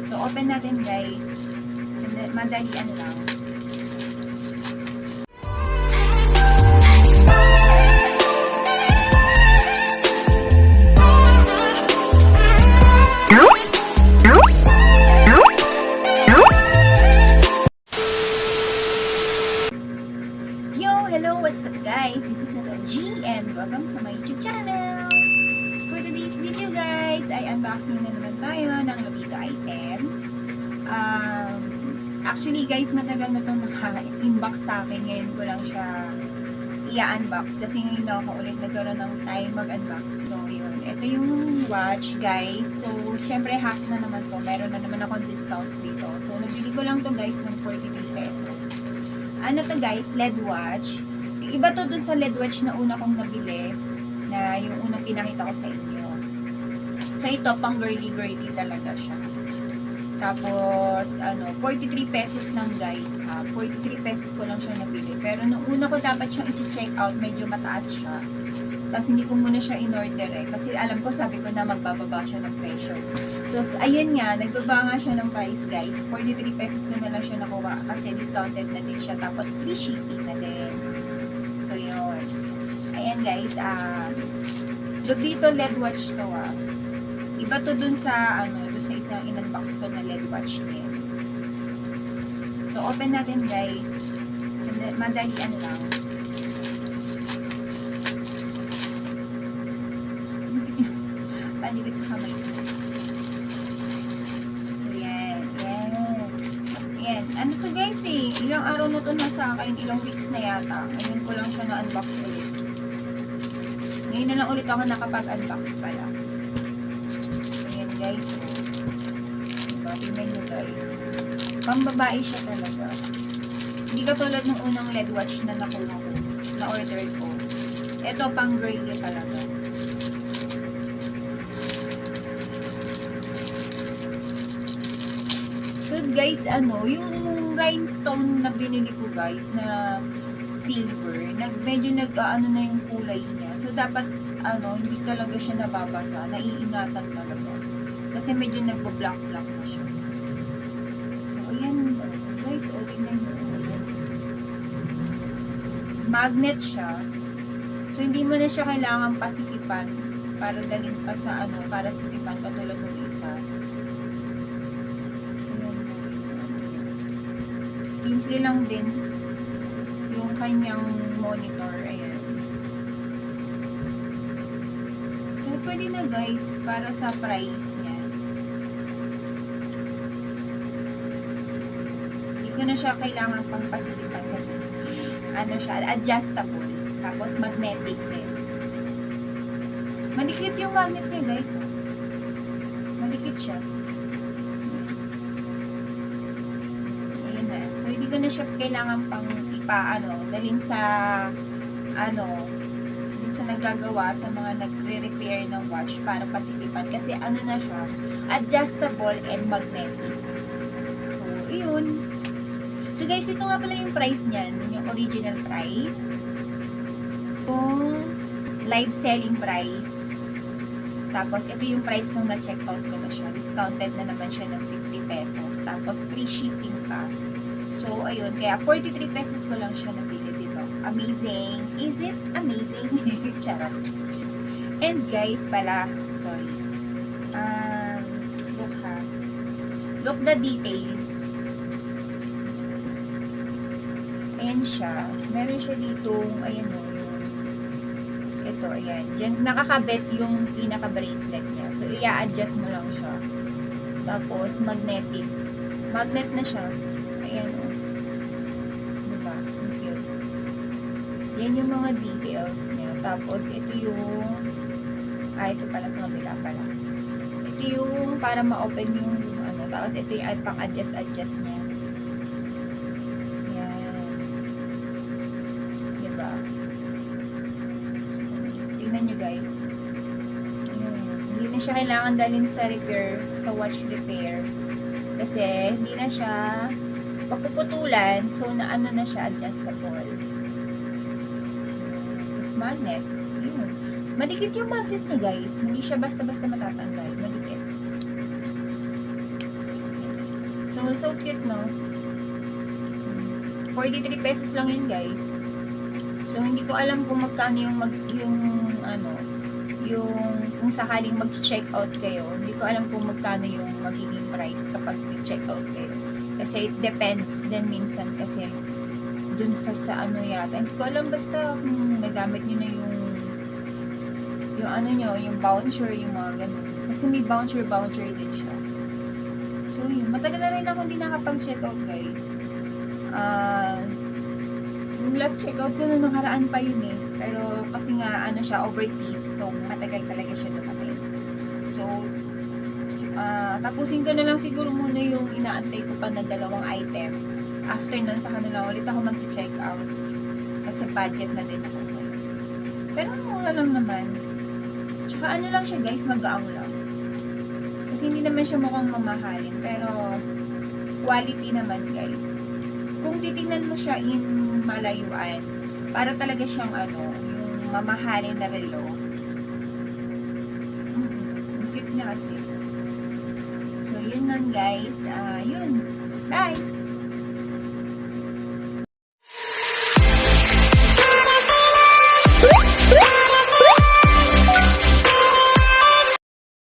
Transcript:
So, open natin guys. Madalian lang. Hello, what's up guys? This is Natal G and welcome to my YouTube channel. For today's video guys, ay unboxing na naman tayo ng Lobito item. Actually guys, matagal na itong naka-inbox sa akin. Ngayon ko lang siya i-unbox kasi ngayon lang ako ulit nagkaroon ng time mag-unbox. So yun, ito yung watch guys. So syempre hack na naman to. Meron na naman akong discount dito. So nabili ko lang to guys ng 43 pesos. Ano to guys, LED watch. Iba to dun sa LED watch na una kong nabili, na yung unang pinakita ko sa inyo. So ito, pang girly-girly talaga siya. Tapos, 43 pesos lang guys. 43 pesos ko lang siya nabili. Pero nung una ko dapat siyang i-check out, medyo mataas siya. Tapos hindi ko muna siya in-order kasi alam ko, sabi ko na magbababa siya ng presyo. So, ayun nga, nagbaba nga siya ng price guys. 43 pesos ko na lang siya nakuha kasi discounted na din siya. Tapos free shipping na din. So, yun. Ayan guys, Lobito LED watch to Iba to dun sa, dun sa isang in-unbox ko na LED watch din. So, open natin guys. Madalian lang. Paligid sa kamay ko. So, yan. Ano to guys ilang araw na to nasa akin, ilang weeks na yata. Ngayon ko lang siya na-unbox ulit. Ngayon na lang ulit ako nakapag-unbox pala. So, yan guys. Diba? Tingnan nyo guys. Pambabae siya talaga. Hindi katulad ng unang LED watch na nakuha ko, na-order ko. Ito pang girly talaga. So guys, yung rhinestone na binili ko guys na silver, medyo na yung kulay niya. So dapat hindi talaga siya nababasa, naiingatan talaga. Kasi medyo nagbo-black-black na siya. So ayan guys, tingnan niyo. Magnet siya. So hindi mo na siya kailangan pasikipan para dalhin pa sa para sikipan katulad ng isa. Simple lang din yung kanyang monitor. Ayan. So, pwede na guys para sa price niya. Hindi ko na siya kailangan pang pasikipan kasi siya, adjustable. Tapos magnetic din. Malikit yung magnet niya guys. Malikit siya. So, hindi ko na siya kailangan pang dalhin sa sa naggagawa sa mga nagre-repair ng watch para pasikipan kasi na siya, adjustable and magnetic. So, yun. So, guys, ito nga pala yung price niyan, yung original price. Yung live selling price. Tapos, ito yung price nung na-check out ko na siya. Discounted na naman siya ng 50 pesos. Tapos, free shipping pa. So, ayun. Kaya, 43 pesos ko lang siya nabili, diba? Amazing. Is it amazing? Charot. And guys, pala, sorry. Look ha. Look the details. Ayan siya. Meron siya dito, ayan o. Ito, ayan. Diyan, nakakabit yung pinaka-bracelet niya. So, i-adjust mo lang siya. Tapos, magnetic. Magnet na siya. Ayan o. Diba? Ang cute. Yan yung mga details niya. Tapos, ito yung ito pala sa kabila pala. Ito yung para ma-open yung tapos ito yung pang-adjust niya. Yan. Diba? Tingnan nyo guys. Yan. Hindi na siya kailangan dalhin sa repair, sa watch repair. Kasi, hindi na siya mapuputulan. So, na siya, adjustable. Tapos, magnet. Yun. Madikit yung magnet niya, guys. Hindi siya basta-basta matatanggal. Madikit. So cute, no? 43 pesos lang yun, guys. So, hindi ko alam kung magkano yung kung sakaling mag-check out kayo, hindi ko alam kung magkano yung magiging price kapag mag-check out kayo. Kasi it depends din minsan kasi dun sa ano yata. Hindi ko alam basta kung nagamit nyo na yung ano nyo, yung voucher, yung mga ganun. Kasi may voucher din siya. So, yun. Matagal na rin ako hindi nakapag-check out, guys. Yung last check out ko nung nakaraan pa yun eh. Pero kasi nga ano siya, overseas. So, matagal talaga siya dumating. So, tapusin ko na lang siguro muna yung inaantay ko pa na dalawang item. After nun, sa kanila ulit ako mag-check out. Kasi budget na din ako, guys. Pero mura lang naman. Tsaka ano lang siya, guys, magaang lang. Kasi hindi naman siya mukhang mamahalin. Pero, quality naman, guys. Kung titingnan mo siya in malayuan, para talaga siyang ano, yung mamahalin na relo. Ang cute niya kasi. So, yun lang, guys. Yun. Bye!